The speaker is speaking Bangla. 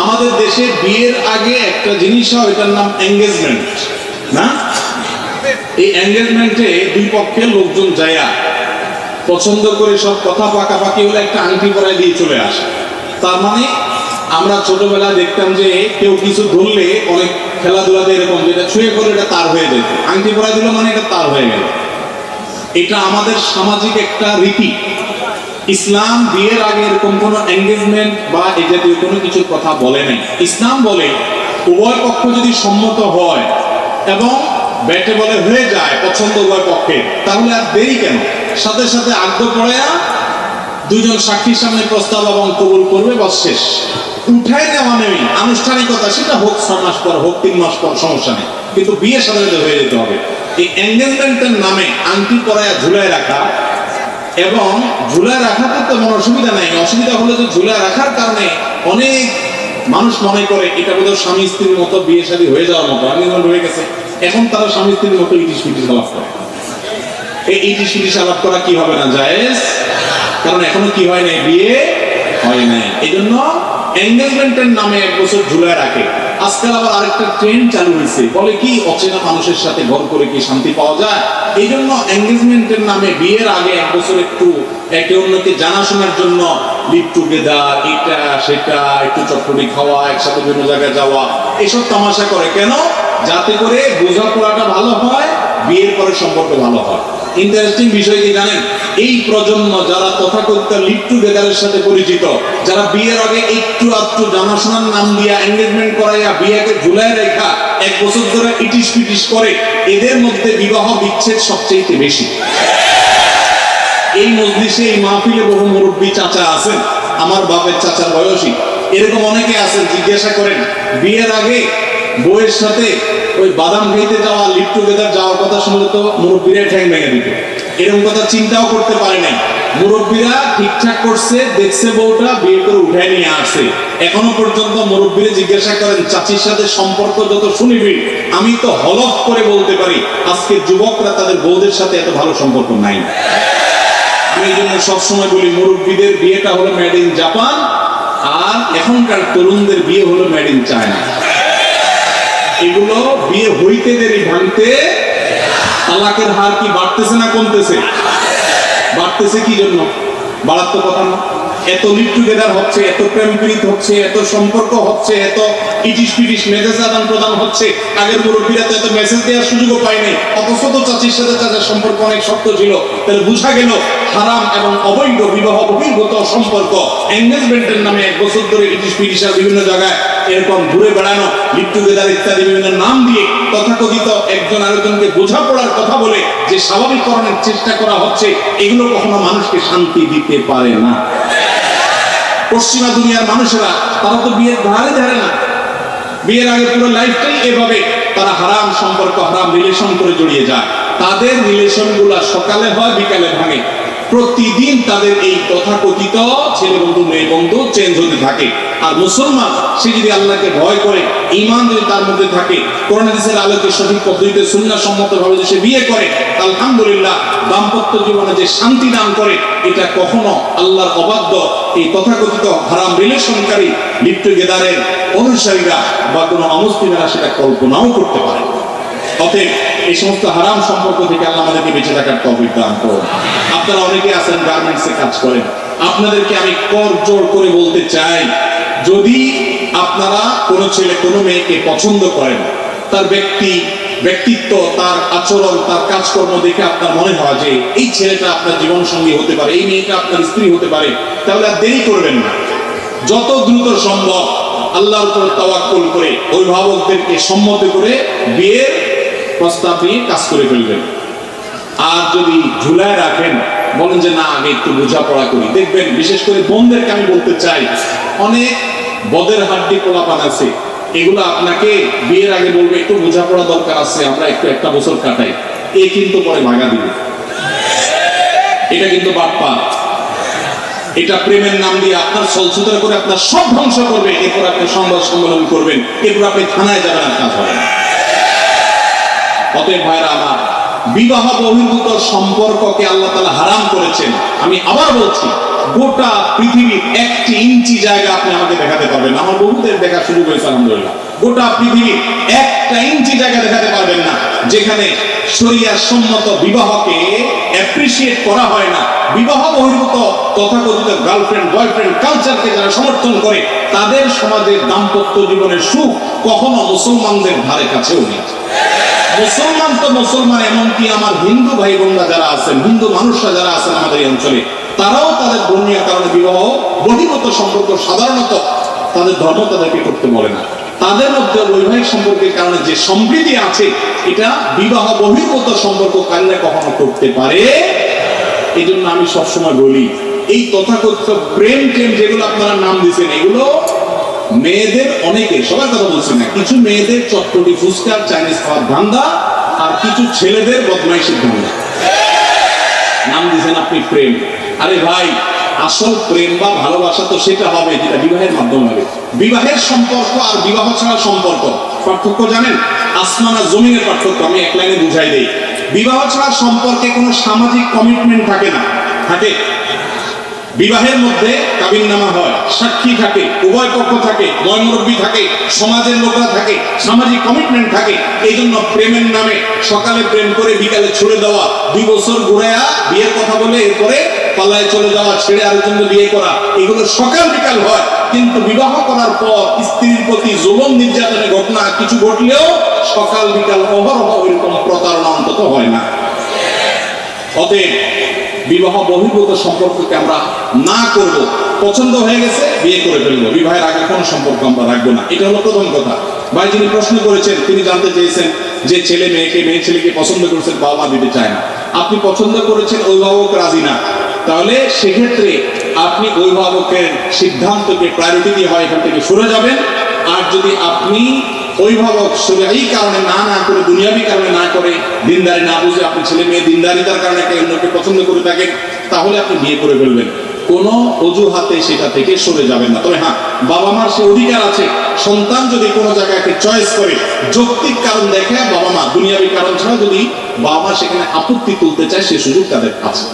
আমাদের দেশে বিয়ের আগে একটা জিনিস হয়, এটার নাম এঙ্গেজমেন্ট, না? এই এঙ্গেজমেন্টে দুই পক্ষের লোকজন যায়া পছন্দ করে সব কথা পাকাপাকি হলে একটা আংটি পরায় দিয়ে চলে আসে। তার মানে আমরা ছোটবেলায় দেখতাম যে কেউ কিছু ধরলে অনেক খেলাধুলাতে এরকম, যেটা ছুঁয়ে করে এটা তার হয়ে যেত, আংটি পরায় দিল মানে এটা তার হয়ে গেল। এটা আমাদের সামাজিক একটা রীতি। ইসলাম বিয়ের আগে এরকম কোনো এঙ্গেজমেন্ট বা এই জাতীয় কোনো কিছুর কথা বলে নাই। ইসলাম বলে উভয় পক্ষ যদি সম্মত হয় এবং ব্যাটে বলে হয়ে যায় পছন্দ উভয় পক্ষে, তাহলে আর দেরি কেন, সাথে সাথে আগ্রহ পড়ায়া দুজন সাক্ষীর সামনে প্রস্তাব এবং কবুল করবে, বস শেষ। উঠায় নেওয়া নেই আনুষ্ঠানিকতা, সেটা হোক 6 মাস পর, হোক 3 মাস পর, সমস্যা নেই, কিন্তু বিয়ের সাথে সাথে হয়ে যেতে হবে। এই এঙ্গেজমেন্টের নামে আংটি পরায়া ঝুলায় রাখা, এবং ঝুলায় রাখাতে তো কোনো অসুবিধা নাই। অসুবিধা হলে যে ঝুলায় রাখার কারণে অনেক মানুষ মনে করে এটা বোধহয় স্বামী স্ত্রীর মতো বিয়ে শাদী হয়ে যাওয়ার মতো, এঙ্গেজমেন্ট হয়ে গেছে, এখন তারা স্বামী স্ত্রীর মতো ইটিস পিটিস আলাপ করে। এই ইটিস পিটিস আলাপ করা কি হবে না, জায়েজ? কারণ এখনো কি হয় নাই, বিয়ে হয় নাই। এই জন্য এঙ্গেজমেন্টের নামে 1 বছর ঝুলায় রাখে। আজকাল আবার আরেকটা ট্রেন্ড চালু হয়েছে, বলে কি অচেনা মানুষের সাথে ঘর করে কি শান্তি পাওয়া যায়। এই জন্য এঙ্গেজমেন্টের নামে বিয়ের আগে 1 বছর একটু একে অন্যকে জানাশোনার জন্য লিভ টুগেদার, এটা সেটা, একটু চটপটি খাওয়া, একসাথে বিভিন্ন জায়গায় যাওয়া, এসব তামাশা করে। কেন? যাতে করে বোঝাপড়াটা ভালো হয়, বিয়ের পরে সম্পর্ক ভালো হয়। ইন্টারেস্টিং বিষয় কি জানেন, এই প্রজন্ম যারা তথাকথিত লিভ টুগেদারের সাথে পরিচিত, যারা বিয়ের আগে একটু আধটু জানাশোনার নাম দিয়া এঙ্গেজমেন্ট করাইয়া বিয়েকে ঝুলায় রেখা 1 বছর ধরে ইটিস পিটিস করে, এদের মধ্যে বিবাহ বিচ্ছেদ সবচেয়ে বেশি। এই মজলিসে, এই মাহফিলে বহু মুরব্বী চাচা আছেন, আমার বাপের চাচার বয়সী, এরকম অনেকে আছেন। জিজ্ঞাসা করেন বিয়ের আগে বউয়ের সাথে ওই বাদাম খাইতে যাওয়া, লিভ টুগেদার যাওয়ার কথা শুনলে তো মুরব্বীরা ঠ্যাং ভেঙে দিত। এরকম কথা চিন্তাও করতে পারে নাই। মুরব্বীরা ঠিকঠাক করছে, দেখছে বউটা, বিয়ে করে উঠায় নিয়ে আসছে। এখনো পর্যন্ত মুরব্বীরা জিজ্ঞাসা করেন চাচির সাথে সম্পর্ক যত শুনিবি, আমি তো হলফ করে বলতে পারি আজকে যুবকরা তাদের বউদের সাথে এত ভালো সম্পর্ক নাই। এই জন্য সবসময় বলি মুরব্বীদের বিয়েটা হলো মেড ইন জাপান, আর এখনকার তরুণদের বিয়ে হলো মেড ইন চায়না। এগুলো বিয়ে হইতে দেরি, ভাঙতে। তালাকের হার কি বাড়তেছে না কমতেছে? বাড়তেছে। কি জন্য? বাড়ার তো কথা না। এত লিভ টুগেদার হচ্ছে, এত প্রেম প্রীত হচ্ছে, এত সম্পর্ক হচ্ছে, এত ইটিস পিটিস মেসেজ আদান প্রদান হচ্ছে। আগের মুরব্বীরা তো এত মেসেজ দেওয়ার সুযোগও পায় নাই, অথচ তো চাচির সাথে চাচার সম্পর্ক অনেক শক্ত ছিল। তাহলে বোঝা গেল হারাম এবং অবৈধ বিবাহ বহির্ভূত সম্পর্ক এঙ্গেজমেন্টের নামে 1 বছর ধরে ইটিস পিটিস বিভিন্ন জায়গায় এরকম ঘুরে বেড়ানো, লিভ টুগেদার ইত্যাদি বিভিন্ন নাম দিয়ে তথাকথিত একজন আরেকজনকে বোঝাপড়ার কথা বলে যে স্বাভাবিককরণের চেষ্টা করা হচ্ছে, এগুলো কখনো মানুষকে শান্তি দিতে পারে না। পশ্চিমা দুনিয়ার মানুষেরা তারা তো বিয়ের ধারে ধারে না। বিয়ের আগে পুরো লাইফটাই এভাবে তারা হারাম সম্পর্ক, হারাম রিলেশন করে জড়িয়ে যায়। তাদের রিলেশন গুলা সকালে হয়, বিকালে ভাঙে। প্রতিদিন তাদের এই তথাকথিত ছেলে বন্ধু মেয়ে বন্ধু চেঞ্জ হতে থাকে। আর মুসলমান সে যদি আল্লাহকে ভয় করে, ঈমান যদি তার মধ্যে থাকে, কোরআন হাদিসের আলোকে সঠিক পদ্ধতিতে সুন্নাহ সম্মতভাবে যে সে বিয়ে করে, আলহামদুলিল্লাহ দাম্পত্য জীবনে যে শান্তি দান করে, এটা কখনো আল্লাহর অবাধ্য এই তথাকথিত হারাম রিলেশনকারী লিভ টুগেদারের অনুসারীরা বা কোনো অমুসলিমেরা সেটা কল্পনাও করতে পারে। অতএব এই সমস্ত হারাম সম্পর্ক থেকে আল্লাহ আমাদেরকে বেঁচে থাকার তৌফিক দান করুন। আপনারা অনেকে আছেন গার্মেন্টসে কাজ করেন, আপনাদেরকে আমি করজোড় করে বলতে চাই, যদি আপনারা কোনো ছেলে কোনো মেয়েকে পছন্দ করেন, তার ব্যক্তিত্ব, তার আচরণ, তার কাজকর্ম দেখে আপনার মনে হয় যে এই ছেলেটা আপনার জীবন সঙ্গী হতে পারে, এই মেয়েটা আপনার স্ত্রী হতে পারে, তাহলে আর দেরি করবেন না। যত দ্রুত সম্ভব আল্লাহর উপর তাওয়াক্কুল করে অভিভাবকদেরকে সম্মত করে বিয়ের প্রস্তাব নিয়ে কাজ করে ফেলবেন। আর যদি ঝুলায় রাখেন, বলেন যে না আগে একটু বোঝাপড়া করি, দেখবেন বিশেষ করে বোনদেরকে আমি বলতে চাই, অনেক বদের হাড্ডি পোলাপান আছে, এগুলো আপনাকে বিয়ের আগে বলবে একটু বোঝাপড়া দরকার আছে, আমরা একটু 1 বছর কাটাই, এ কিন্তু পরে ভাগা দিবে। এটা কিন্তু বাটপার। এটা প্রেমের নাম দিয়ে আপনার ছলছুতরা করে আপনার সব ধ্বংস করবে। এরপর আপনি সংবাদ সম্মেলন করবেন, এরপর আপনি থানায় যাবেন, আর কাজ হবে না। অতএব ভাইরা আমার, বিবাহ বহির্ভূত সম্পর্ককে আল্লাহ তাআলা হারাম করেছেন। আমি আবার বলছি, গোটা পৃথিবীর 1 ইঞ্চি জায়গা আপনি আমাকে দেখাতে পারবেন না। আমার বহুদের দেখা শুরু হয়েছে আলহামদুলিল্লাহ। গোটা পৃথিবীর 1 ইঞ্চি জায়গা দেখাতে পারবেন না যেখানে শরিয়া সম্মত বিবাহকে অ্যাপ্রিসিয়েট করা হয় না। বিবাহ বহির্ভূত তথাকথিত গার্লফ্রেন্ড বয়ফ্রেন্ড কালচারকে যারা সমর্থন করে তাদের সমাজের দাম্পত্য জীবনের সুখ কখনো মুসলমানদের ধারে কাছেও নেই। মুসলমান তো মুসলমান, এমনকি আমার হিন্দু ভাই বোনরা যারা আছেন, হিন্দু মানুষরা যারা আছেন আমাদের এই অঞ্চলে, তারাও তাদের ধর্মীয় কারণে বিবাহ বহির্ভূত সম্পর্ক সাধারণত তাদের ধর্ম তাদেরকে করতে বলে না। তাদের মধ্যে বৈবাহিক সম্পর্কের কারণে যে সম্প্রীতি আছে এটা বিবাহ বহির্ভূত সম্পর্ক কারণে কখনো করতে পারে। এই জন্য আমি সবসময় বলি, এই তথাকথিত প্রেম যেগুলো আপনারা নাম দিচ্ছেন, এগুলো মেয়েদের অনেকে, সবার কথা বলছি না, কিছু মেয়েদের চটপটি ফুচকা চাইনিজ খাওয়ার ধান্দা, আর কিছু ছেলেদের বদমাইশির ধান্দা। নাম দিয়েছেন আপনি প্রেম। আরে ভাই, আসল প্রেম বা ভালোবাসা তো সেটা হবে যেটা বিবাহের মাধ্যমে হবে। বিবাহের সম্পর্ক আর বিবাহ ছাড়া সম্পর্ক পার্থক্য জানেন? আসমান আর জমিনের পার্থক্য আমি এক লাইনে বুঝাই দেই। বিবাহ ছাড়া সম্পর্কে কোনো সামাজিক কমিটমেন্ট থাকে না। থাকে বিবাহের মধ্যে কাবিননামা হয়, সাক্ষী থাকে, উভয় পক্ষ থাকে, ময়মুরব্বী থাকে, সমাজের লোকরা থাকে, সামাজিক কমিটমেন্ট থাকে। এই জন্য প্রেমের নামে সকালে প্রেম করে বিকালে ছুড়ে দেওয়া, 2 বছর ঘুরায়া বিয়ের কথা বলে এরপরে পালায় চলে যাওয়া, ছেড়ে আরেকজনকে বিয়ে করা, এগুলো সকাল বিকাল হয়। কিন্তু বিবাহ করার পর স্ত্রীর প্রতি জুলুম নির্যাতনের ঘটনা কিছু ঘটলেও সকাল বিকাল অহরহ এরকম প্রতারণা অন্তত হয় না। অতএব বিবাহ বহির্ভূত সম্পর্ককে আমরা না করব। পছন্দ হয়ে গেছে বিয়ে করে ফেলবো, বিবাহের আগে কোনো সম্পর্ক আমরা রাখবো না। এটা হলো প্রথম কথা। ভাই যিনি প্রশ্ন করেছেন তিনি জানতে চেয়েছেন যে ছেলে মেয়েকে, মেয়ে ছেলেকে পছন্দ করেছেন, বাবা মা দিতে চায় না। আপনি পছন্দ করেছেন, অভিভাবক রাজি না, তাহলে সেক্ষেত্রে আপনি অভিভাবকের সিদ্ধান্তকে প্রায়োরিটি দিয়ে হয় এখান থেকে সরে যাবেন। আর যদি আপনি অভিভাবক এই কারণে না করে, দুনিয়াবি কারণে না করে, দিনদারি না বুঝে আপনি ছেলে মেয়ে দিনদারিতার কারণে অন্যকে পছন্দ করে থাকেন, তাহলে আপনি বিয়ে করে ফেলবেন। কোনো অজুহাতে সেটা থেকে সরে যাবেন না। তবে হ্যাঁ, বাবা মার সে অধিকার আছে, সন্তান যদি কোনো জায়গাকে চয়েস করে যৌক্তিক কারণ দেখে, বাবা মা দুনিয়াবি কারণ ছাড়া যদি বাবা মা সেখানে আপত্তি তুলতে চায়, সে সুযোগ তাদের আছে।